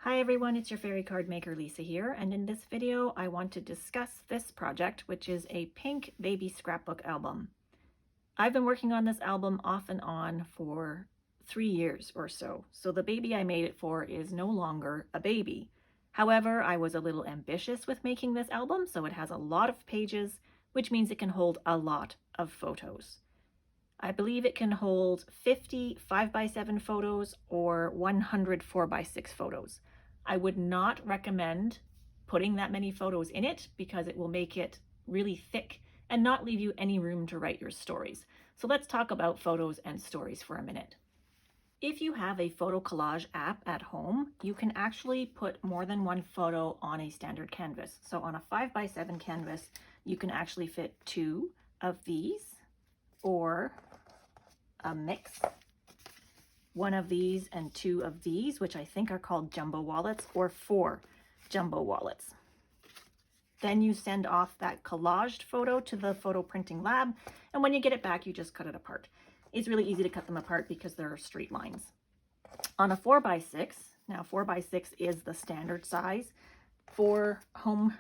Hi everyone, it's your fairy card maker Lisa here, and in this video I want to discuss this project, which is a pink baby scrapbook album. I've been working on this album off and on for 3 years or so the baby I made it for is no longer a baby. However, I was a little ambitious with making this album, so it has a lot of pages, which means it can hold a lot of photos. I believe it can hold 50 5x7 photos or 100 4x6 photos. I would not recommend putting that many photos in it because it will make it really thick and not leave you any room to write your stories. So let's talk about photos and stories for a minute. If you have a photo collage app at home, you can actually put more than one photo on a standard canvas. So on a 5x7 canvas, you can actually fit 2 of these or a mix. 1 of these and 2 of these, which I think are called jumbo wallets, or 4 jumbo wallets. Then you send off that collaged photo to the photo printing lab, and when you get it back, you just cut it apart. It's really easy to cut them apart because there are straight lines. On a 4x6, now 4x6 is the standard size for home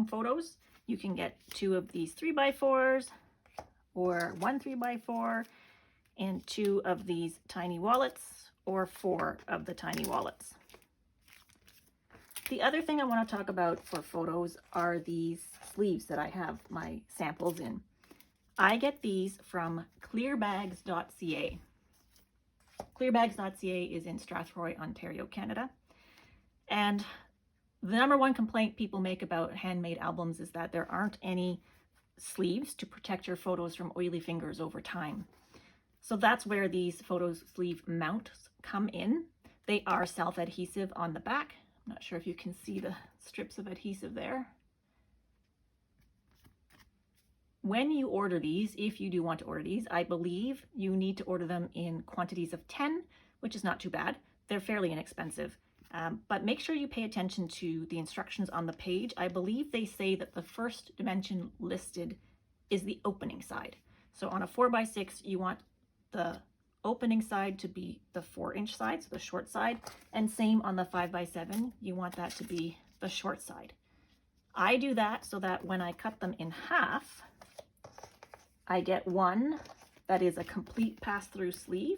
photos. You can get 2 of these 3x4s or 1 3x4, and 2 of these tiny wallets or 4 of the tiny wallets. The other thing I want to talk about for photos are these sleeves that I have my samples in. I get these from clearbags.ca. Clearbags.ca is in Strathroy, Ontario, Canada. And the number one complaint people make about handmade albums is that there aren't any sleeves to protect your photos from oily fingers over time. So that's where these photo sleeve mounts come in. They are self-adhesive on the back. I'm not sure if you can see the strips of adhesive there. When you order these, if you do want to order these, I believe you need to order them in quantities of 10, which is not too bad. They're fairly inexpensive, but make sure you pay attention to the instructions on the page. I believe they say that the first dimension listed is the opening side. So on a 4x6, you want the opening side to be the 4-inch side, so the short side, and same on the 5x7, you want that to be the short side. I do that so that when I cut them in half, I get one that is a complete pass-through sleeve,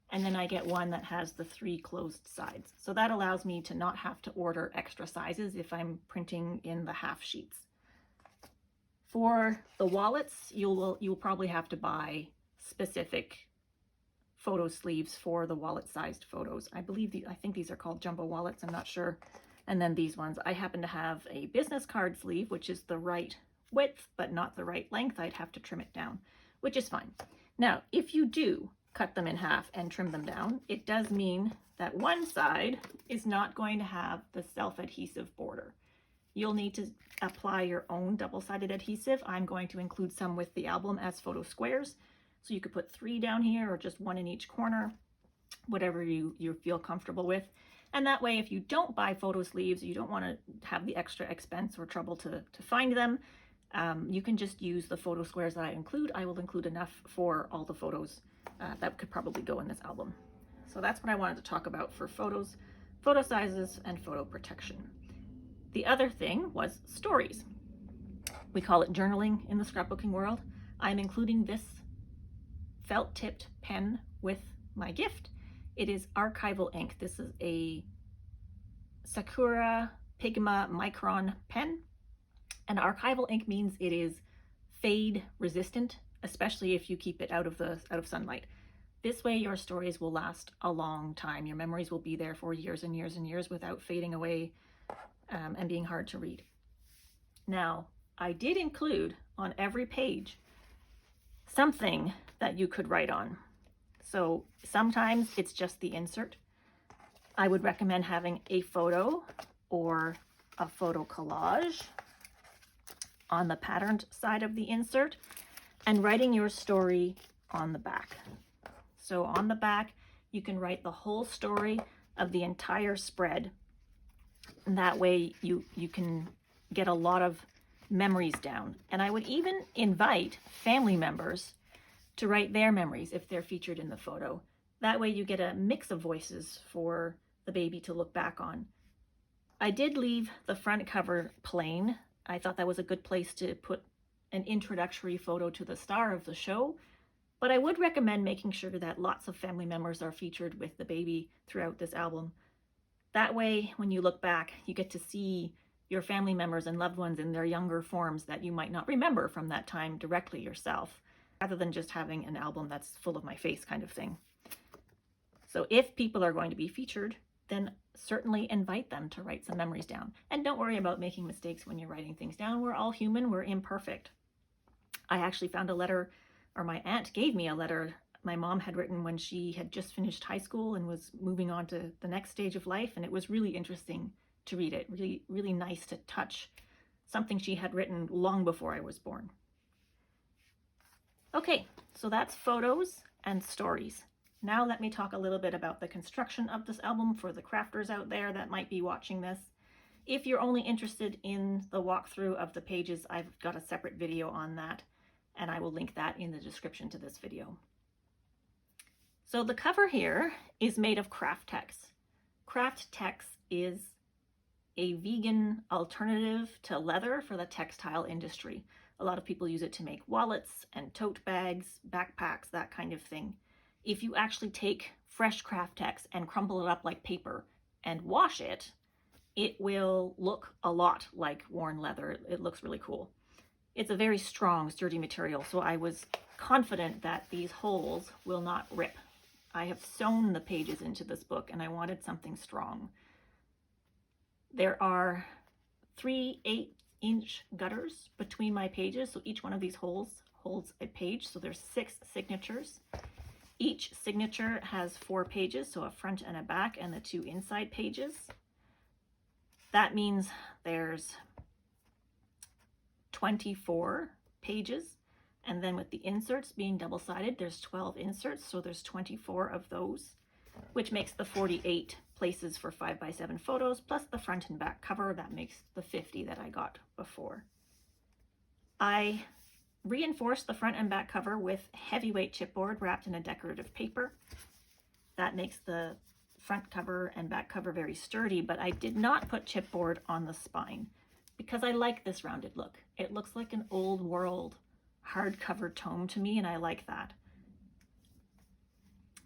and then I get one that has the 3 closed sides. So that allows me to not have to order extra sizes if I'm printing in the half sheets. For the wallets, you'll probably have to buy specific photo sleeves for the wallet-sized photos. I think these are called jumbo wallets, I'm not sure. And then these ones, I happen to have a business card sleeve, which is the right width, but not the right length. I'd have to trim it down, which is fine. Now, if you do cut them in half and trim them down, it does mean that one side is not going to have the self-adhesive border. You'll need to apply your own double-sided adhesive. I'm going to include some with the album as photo squares. So you could put 3 down here or just 1 in each corner, whatever you feel comfortable with. And that way, if you don't buy photo sleeves, you don't want to have the extra expense or trouble to find them, you can just use the photo squares that I include. I will include enough for all the photos that could probably go in this album. So that's what I wanted to talk about for photos, photo sizes, and photo protection. The other thing was stories. We call it journaling in the scrapbooking world. I'm including this felt-tipped pen with my gift. It is archival ink. This is a Sakura Pigma Micron pen. And archival ink means it is fade resistant, especially if you keep it out of sunlight. This way your stories will last a long time. Your memories will be there for years and years and years without fading away and being hard to read. Now, I did include on every page something that you could write on. So sometimes it's just the insert. I would recommend having a photo or a photo collage on the patterned side of the insert and writing your story on the back. So on the back, you can write the whole story of the entire spread. And that way you can get a lot of memories down. And I would even invite family members to write their memories if they're featured in the photo. That way you get a mix of voices for the baby to look back on. I did leave the front cover plain. I thought that was a good place to put an introductory photo to the star of the show, but I would recommend making sure that lots of family members are featured with the baby throughout this album. That way, when you look back, you get to see your family members and loved ones in their younger forms that you might not remember from that time directly yourself, rather than just having an album that's full of my face kind of thing. So if people are going to be featured, then certainly invite them to write some memories down. And don't worry about making mistakes when you're writing things down. We're all human, we're imperfect. I actually found a letter, or my aunt gave me a letter my mom had written when she had just finished high school and was moving on to the next stage of life, and it was really interesting to read it. Really, really nice to touch something she had written long before I was born. Okay, so that's photos and stories. Now let me talk a little bit about the construction of this album for the crafters out there that might be watching this. If you're only interested in the walkthrough of the pages, I've got a separate video on that, and I will link that in the description to this video. So the cover here is made of Craftex. Craftex is a vegan alternative to leather for the textile industry. A lot of people use it to make wallets and tote bags, backpacks, that kind of thing. If you actually take fresh Craftex and crumple it up like paper and wash it, it will look a lot like worn leather. It looks really cool. It's a very strong, sturdy material, so I was confident that these holes will not rip. I have sewn the pages into this book, and I wanted something strong. There are 3 8-inch gutters between my pages, so each one of these holes holds a page, so there's 6 signatures. Each signature has 4 pages, so a front and a back, and the 2 inside pages. That means there's 24 pages, and then with the inserts being double-sided, there's 12 inserts, so there's 24 of those, which makes the 48 places for 5x7 photos, plus the front and back cover. That makes the 50 that I got before. I reinforced the front and back cover with heavyweight chipboard wrapped in a decorative paper. That makes the front cover and back cover very sturdy, but I did not put chipboard on the spine because I like this rounded look. It looks like an old world hardcover tome to me, and I like that.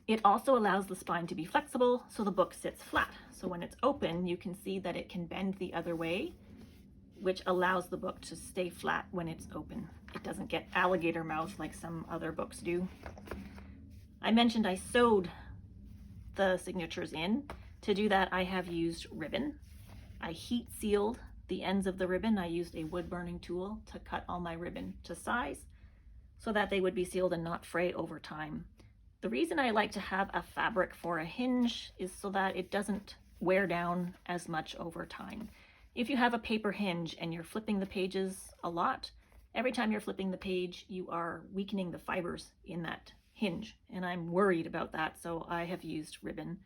It also allows the spine to be flexible so the book sits flat. So when it's open, you can see that it can bend the other way, which allows the book to stay flat when it's open. It doesn't get alligator mouth like some other books do. I mentioned I sewed the signatures in. To do that, I have used ribbon. I heat sealed the ends of the ribbon. I used a wood burning tool to cut all my ribbon to size so that they would be sealed and not fray over time. The reason I like to have a fabric for a hinge is so that it doesn't wear down as much over time. If you have a paper hinge and you're flipping the pages a lot, every time you're flipping the page, you are weakening the fibers in that hinge, and I'm worried about that, so I have used ribbon,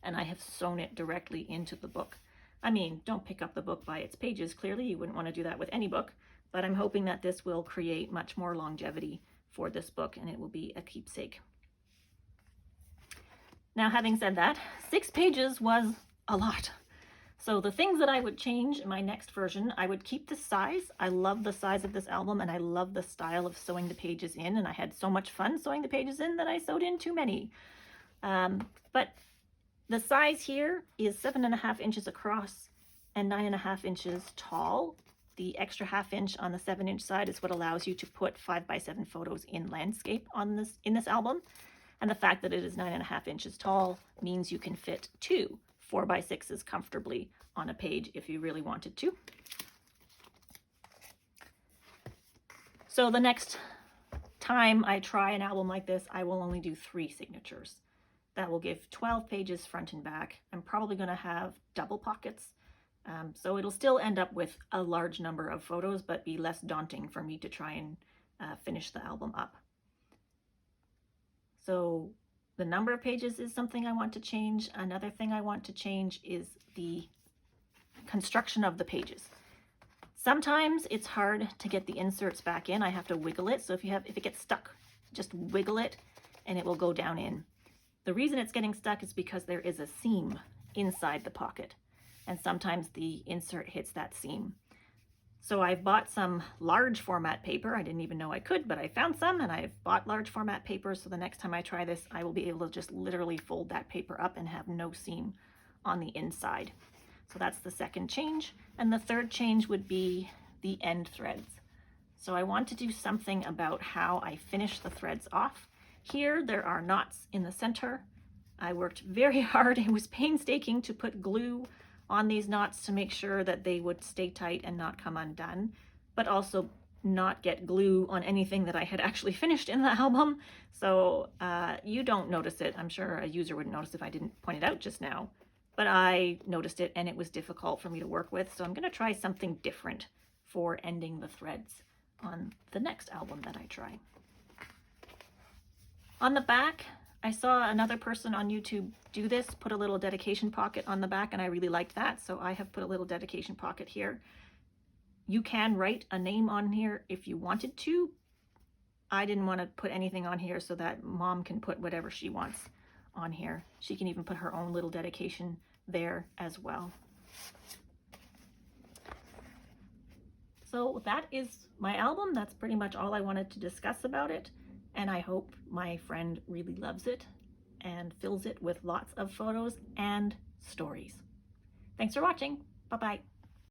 and I have sewn it directly into the book. I mean, don't pick up the book by its pages, clearly you wouldn't want to do that with any book, but I'm hoping that this will create much more longevity for this book, and it will be a keepsake. Now, having said that, 6 pages was a lot. So the things that I would change in my next version, I would keep the size. I love the size of this album, and I love the style of sewing the pages in, and I had so much fun sewing the pages in that I sewed in too many. But the size here is 7.5 inches across and 9.5 inches tall. The extra ½ inch on the 7-inch side is what allows you to put 5x7 photos in landscape on in this album. And the fact that it is 9.5 inches tall means you can fit 2 4x6s comfortably on a page if you really wanted to. So the next time I try an album like this, I will only do 3 signatures. That will give 12 pages front and back. I'm probably going to have double pockets. So it'll still end up with a large number of photos, but be less daunting for me to try and finish the album up. So the number of pages is something I want to change. Another thing I want to change is the construction of the pages. Sometimes it's hard to get the inserts back in. I have to wiggle it. So if it gets stuck, just wiggle it and it will go down in. The reason it's getting stuck is because there is a seam inside the pocket, and sometimes the insert hits that seam. So I've bought some large format paper. I didn't even know I could, but I found some, and I've bought large format paper, so the next time I try this, I will be able to just literally fold that paper up and have no seam on the inside. So that's the second change. And the third change would be the end threads. So I want to do something about how I finish the threads off. Here there are knots in the center. I worked very hard. It was painstaking to put glue on these knots to make sure that they would stay tight and not come undone, but also not get glue on anything that I had actually finished in the album. So you don't notice it. I'm sure a user wouldn't notice if I didn't point it out just now, but I noticed it and it was difficult for me to work with. So I'm going to try something different for ending the threads on the next album that I try. On the back, I saw another person on YouTube do this, put a little dedication pocket on the back, and I really liked that, so I have put a little dedication pocket here. You can write a name on here if you wanted to. I didn't want to put anything on here so that Mom can put whatever she wants on here. She can even put her own little dedication there as well. So that is my album. That's pretty much all I wanted to discuss about it. And I hope my friend really loves it and fills it with lots of photos and stories. Thanks for watching. Bye-bye.